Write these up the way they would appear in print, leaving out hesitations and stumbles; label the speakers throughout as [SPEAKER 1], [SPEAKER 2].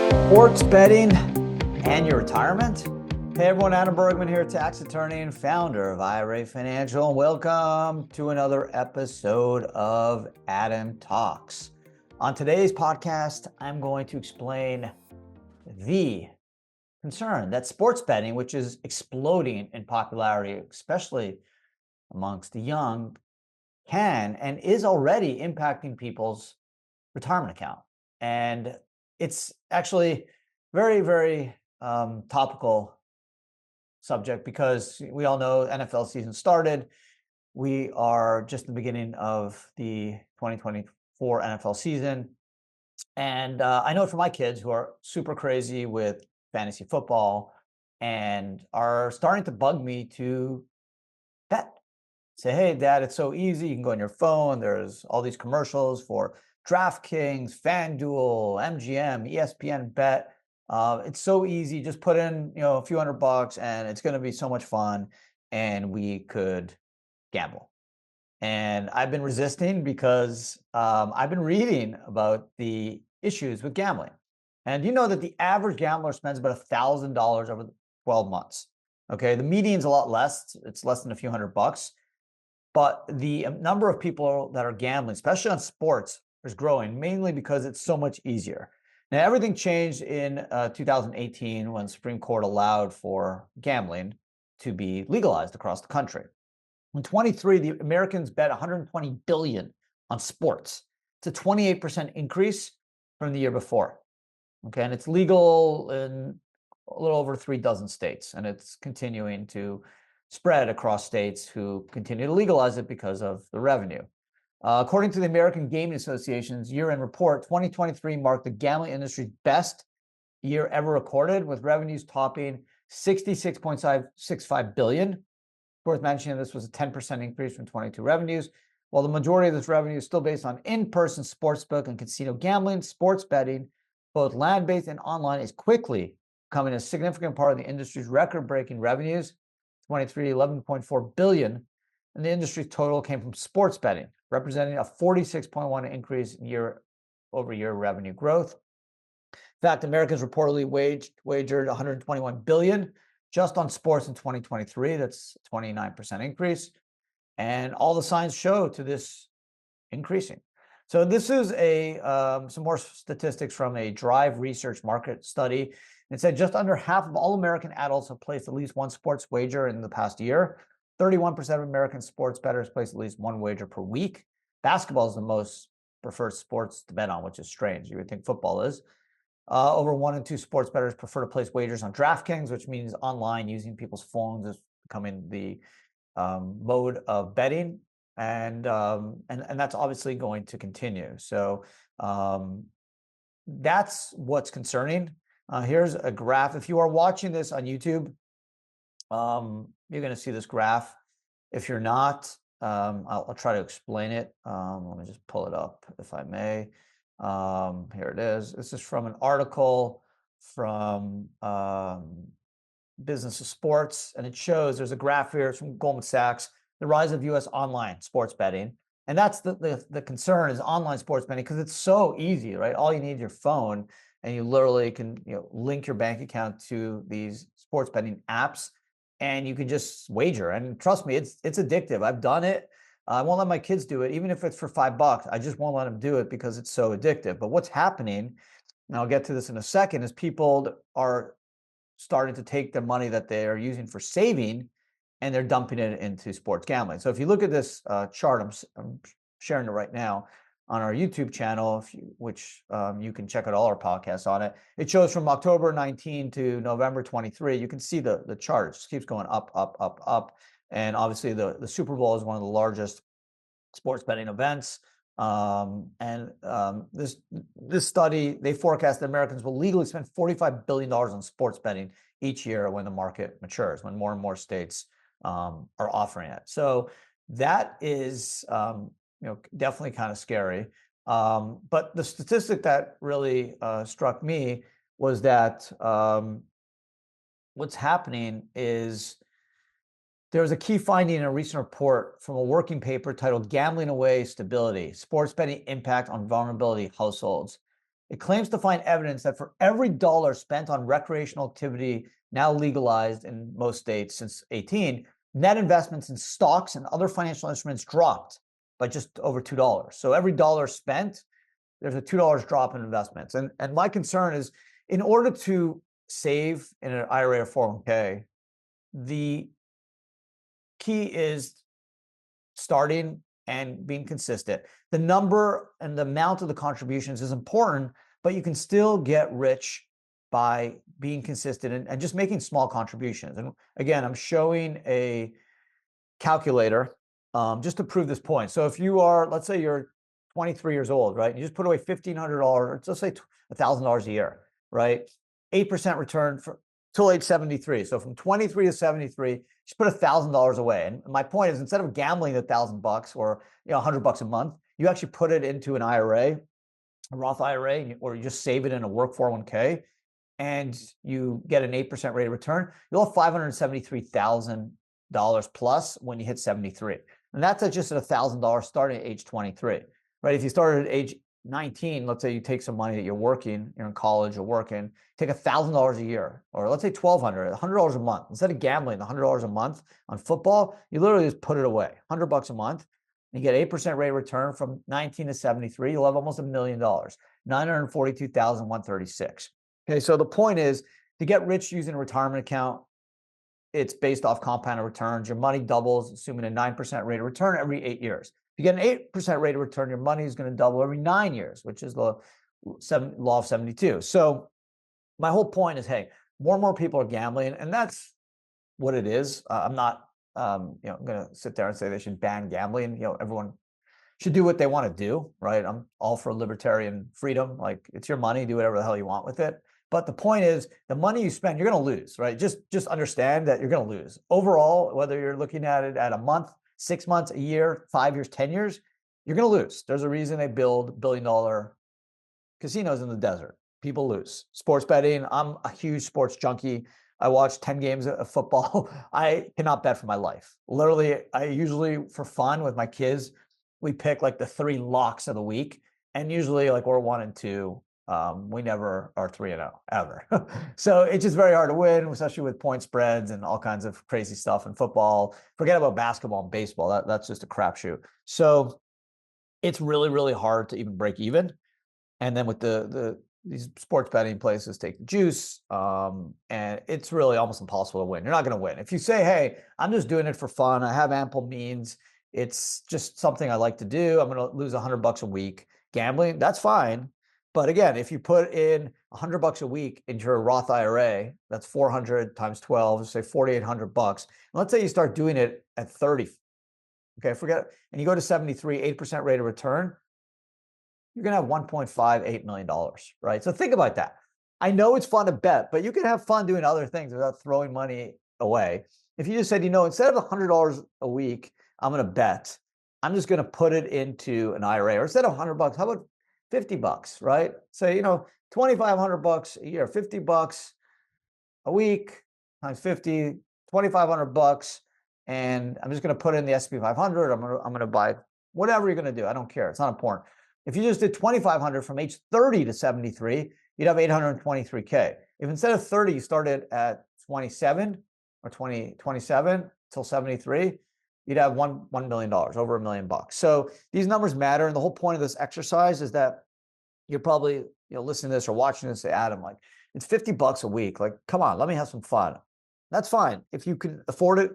[SPEAKER 1] Sports betting and your retirement. Hey everyone, Adam Bergman here, tax attorney and founder of IRA Financial. Welcome to another episode of Adam Talks. On today's podcast, I'm going to explain the concern that sports betting, which is exploding in popularity, especially amongst the young, can and is already impacting people's retirement account. And it's actually very, very topical subject because we all know NFL season started. We are just in the beginning of the 2024 NFL season. And I know for my kids who are super crazy with fantasy football and are starting to bug me to bet. Say, hey, Dad, it's so easy. You can go on your phone. There's all these commercials for DraftKings, FanDuel, MGM, ESPN Bet. It's so easy. Just put in, a few $100 and it's going to be so much fun and we could gamble. And I've been resisting because I've been reading about the issues with gambling. And you know that the average gambler spends about $1,000 over 12 months. Okay, the median's a lot less. It's less than a few $100. But the number of people that are gambling, especially on sports, is growing, mainly because it's so much easier. Now, everything changed in 2018 when the Supreme Court allowed for gambling to be legalized across the country. In 23, the Americans bet $120 billion on sports. It's a 28% increase from the year before. Okay, and it's legal in a little over 36 states, and it's continuing to spread across states who continue to legalize it because of the revenue. According to the American Gaming Association's year-end report, 2023 marked the gambling industry's best year ever recorded, with revenues topping $66.65 billion. Worth mentioning, this was a 10% increase from 22 revenues. While the majority of this revenue is still based on in-person sportsbook and casino gambling, sports betting, both land-based and online, is quickly becoming a significant part of the industry's record-breaking revenues. 23, $11.4 billion, and the industry's total came from sports betting, representing a 46.1% increase in year-over-year revenue growth. In fact, Americans reportedly wagered $121 billion just on sports in 2023. That's a 29% increase, and all the signs show to this increasing. So this is some more statistics from a Drive Research market study. It said just under half of all American adults have placed at least one sports wager in the past year. 31% of American sports bettors place at least one wager per week. Basketball is the most preferred sports to bet on, which is strange. You would think football is. Over 1 in 2 sports bettors prefer to place wagers on DraftKings, which means online using people's phones is becoming the mode of betting. And that's obviously going to continue. So that's what's concerning. Here's a graph. If you are watching this on YouTube, you're going to see this graph. If you're not, I'll try to explain it. Let me just pull it up, if I may. Here it is. This is from an article from Business of Sports, and it shows there's a graph here. It's from Goldman Sachs. The rise of U.S. online sports betting. And that's the concern is online sports betting because it's so easy, right? All you need is your phone, and you literally can link your bank account to these sports betting apps, and you can just wager. And trust me, it's addictive. I've done it. I won't let my kids do it, even if it's for $5. I just won't let them do it because it's so addictive. But what's happening, and I'll get to this in a second, is people are starting to take the money that they are using for saving and they're dumping it into sports gambling. So if you look at this chart, I'm sharing it right now on our YouTube channel, which you can check out all our podcasts on it. It shows from October 19 to November 23. You can see the chart. It just keeps going up, up, up, up. And obviously the Super Bowl is one of the largest sports betting events. This study, they forecast that Americans will legally spend $45 billion on sports betting each year when the market matures, when more and more states are offering it. So that is definitely kind of scary. But the statistic that really struck me was that what's happening is there was a key finding in a recent report from a working paper titled Gambling Away Stability, Sports Betting Impact on Vulnerability Households. it claims to find evidence that for every dollar spent on recreational activity now legalized in most states since 18, net investments in stocks and other financial instruments dropped by just over $2. So every dollar spent, there's a $2 drop in investments. And my concern is, in order to save in an IRA or 401k, the key is starting and being consistent. The number and the amount of the contributions is important, but you can still get rich by being consistent and just making small contributions. And again, I'm showing a calculator just to prove this point. So if you are, let's say you're 23 years old, right? You just put away $1,500, let's say $1,000 a year, right? 8% return for till age 73. So from 23 to 73, just put $1,000 away. And my point is, instead of gambling $1,000 or $100 a month, you actually put it into an IRA, a Roth IRA, or you just save it in a work 401k, and you get an 8% rate of return. You'll have $573,000 plus when you hit 73. And that's at just at $1,000 starting at age 23, right? If you started at age 19, let's say you take some money that you're working, you're in college or working, take $1,000 a year, or let's say $1,200, $100 a month. Instead of gambling $100 a month on football, you literally just put it away, $100 a month. You get 8% rate of return from 19 to 73. You'll have almost $1 million, $942,136. Okay, so the point is, to get rich using a retirement account, it's based off compounded returns. Your money doubles, assuming a 9% rate of return every 8 years. If you get an 8% rate of return, your money is going to double every 9 years, which is the law of 72. So my whole point is, hey, more and more people are gambling, and that's what it is. I'm not, going to sit there and say they should ban gambling. Everyone should do what they want to do, right? I'm all for libertarian freedom. Like, it's your money, do whatever the hell you want with it. But the point is, the money you spend, you're going to lose, right? Just understand that you're going to lose. Overall, whether you're looking at it at a month, 6 months, a year, 5 years, 10 years, you're going to lose. There's a reason they build billion-dollar casinos in the desert. People lose. Sports betting, I'm a huge sports junkie. I watch 10 games of football. I cannot bet for my life. Literally, I usually, for fun with my kids, we pick like the 3 locks of the week. And usually like we're 1 and 2. We never are 3-0 ever. So it's just very hard to win, especially with point spreads and all kinds of crazy stuff in football. Forget about basketball and baseball. That's just a crapshoot. So it's really, really hard to even break even. And then with these sports betting places take the juice, and it's really almost impossible to win. You're not going to win. If you say, hey, I'm just doing it for fun, I have ample means, it's just something I like to do, I'm going to lose $100 a week gambling, that's fine. But again, if you put in $100 a week into your Roth IRA, that's 400 times 12, say $4,800. And let's say you start doing it at 30. Okay, forget it. And you go to 73, 8% rate of return, you're going to have $1.58 million, right? So think about that. I know it's fun to bet, but you can have fun doing other things without throwing money away. If you just said, instead of $100 a week, I'm going to bet, I'm just going to put it into an IRA, or instead of $100, how about $50, right? Say, $2,500 a year, $50 a week times 50, $2,500. And I'm just going to put in the S&P 500. I'm going to buy whatever you're going to do. I don't care. It's not important. If you just did 2,500 from age 30 to 73, you'd have 823K. If instead of 30, you started at 27 or 27 till 73, you'd have $1 million, over $1 million. So these numbers matter. And the whole point of this exercise is that you're probably, listening to this or watching this, say, Adam, like, it's $50 a week. Like, come on, let me have some fun. That's fine. If you can afford it,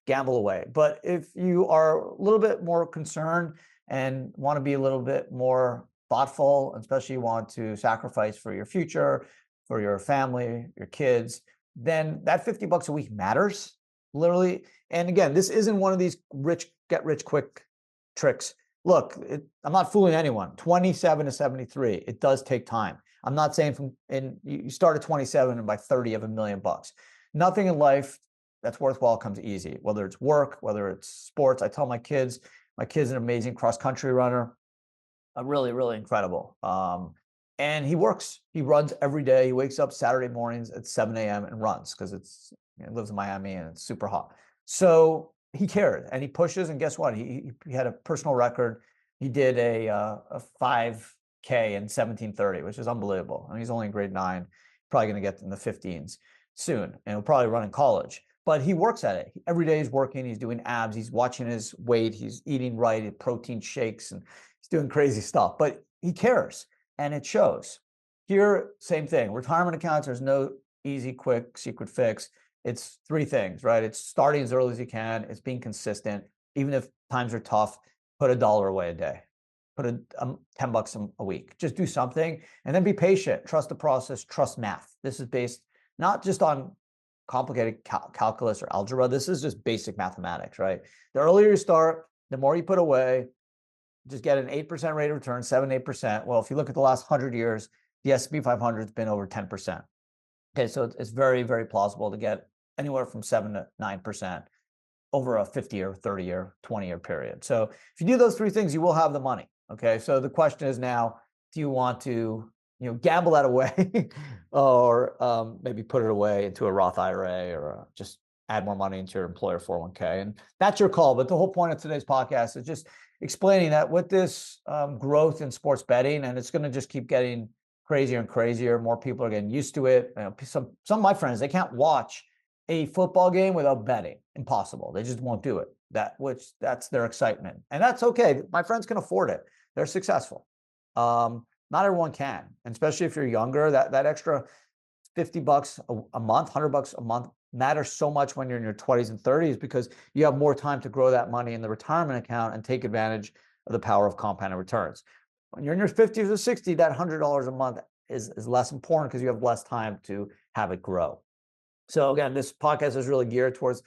[SPEAKER 1] gamble away. But if you are a little bit more concerned and want to be a little bit more thoughtful, especially you want to sacrifice for your future, for your family, your kids, then that $50 a week matters, literally. And again, this isn't one of these get rich quick tricks. Look, I'm not fooling anyone. 27 to 73, it does take time. I'm not saying you start at 27 and by 30 you have $1 million. Nothing in life that's worthwhile comes easy, whether it's work, whether it's sports. I tell my kid's an amazing cross-country runner, really, really incredible. And he runs every day. He wakes up Saturday mornings at 7 a.m. and runs because he lives in Miami and it's super hot. So he cared and he pushes, and guess what? He had a personal record. He did a 5K K in 1730, which is unbelievable. I mean, he's only in grade 9, probably going to get in the 15s soon, and he'll probably run in college. But he works at it. Every day he's working, he's doing abs, he's watching his weight, he's eating right, protein shakes, and he's doing crazy stuff. But he cares, and it shows. Here, same thing. Retirement accounts, there's no easy, quick, secret fix. It's 3 things, right? It's starting as early as you can. It's being consistent. Even if times are tough, put $1 away a day. Put $10 a week. Just do something, and then be patient. Trust the process. Trust math. This is based not just on complicated calculus or algebra. This is just basic mathematics, right? The earlier you start, the more you put away. Just get an 8% rate of return, 7-8%. Well, if you look at the last 100 years, the S&P 500 has been over 10%. Okay, so it's very, very plausible to get anywhere from 7 to 9% over a 50-year, 30-year, 20-year period. So if you do those 3 things, you will have the money. Okay, so the question is now, do you want to gamble that away or maybe put it away into a Roth IRA or just add more money into your employer 401k? And that's your call. But the whole point of today's podcast is just explaining that with this growth in sports betting, and it's going to just keep getting crazier and crazier. More people are getting used to it. Some of my friends, they can't watch a football game without betting. Impossible. They just won't do it. That's their excitement. And that's okay. My friends can afford it. They're successful. Not everyone can, and especially if you're younger, that extra $50 a month, $100 a month matters so much when you're in your 20s and 30s, because you have more time to grow that money in the retirement account and take advantage of the power of compounded returns. When you're in your 50s or 60s, that $100 a month is less important because you have less time to have it grow. So again, this podcast is really geared towards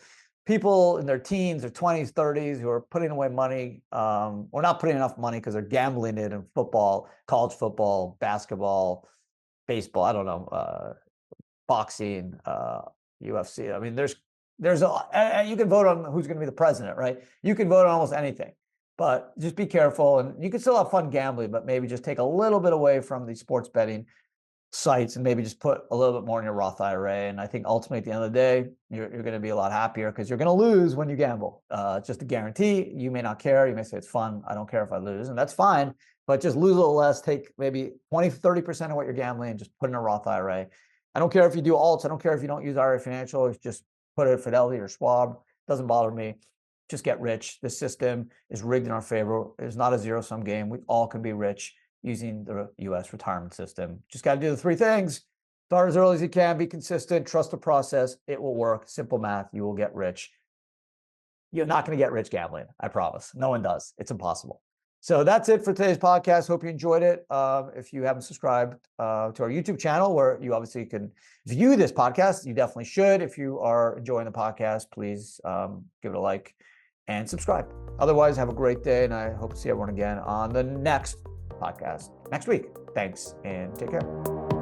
[SPEAKER 1] people in their teens or 20s, 30s who are putting away money or not putting enough money because they're gambling it in football, college football, basketball, baseball, I don't know, boxing, UFC. I mean, there's you can vote on who's going to be the president, right? You can vote on almost anything, but just be careful, and you can still have fun gambling, but maybe just take a little bit away from the sports betting sites and maybe just put a little bit more in your Roth IRA. And I think ultimately at the end of the day, you're going to be a lot happier because you're going to lose when you gamble. It's just a guarantee. You may not care. You may say it's fun. I don't care if I lose, and that's fine, but just lose a little less, take maybe 20, 30% of what you're gambling and just put in a Roth IRA. I don't care if you do alts. I don't care if you don't use IRA Financial. Just put it at Fidelity or Schwab. Doesn't bother me. Just get rich. The system is rigged in our favor. It's not a zero-sum game. We all can be rich using the U.S. retirement system. Just got to do the 3 things. Start as early as you can. Be consistent. Trust the process. It will work. Simple math. You will get rich. You're not going to get rich gambling. I promise. No one does. It's impossible. So that's it for today's podcast. Hope you enjoyed it. If you haven't subscribed to our YouTube channel, where you obviously can view this podcast, you definitely should. If you are enjoying the podcast, please give it a like and subscribe. Otherwise, have a great day, and I hope to see everyone again on the next podcast next week. Thanks, and take care.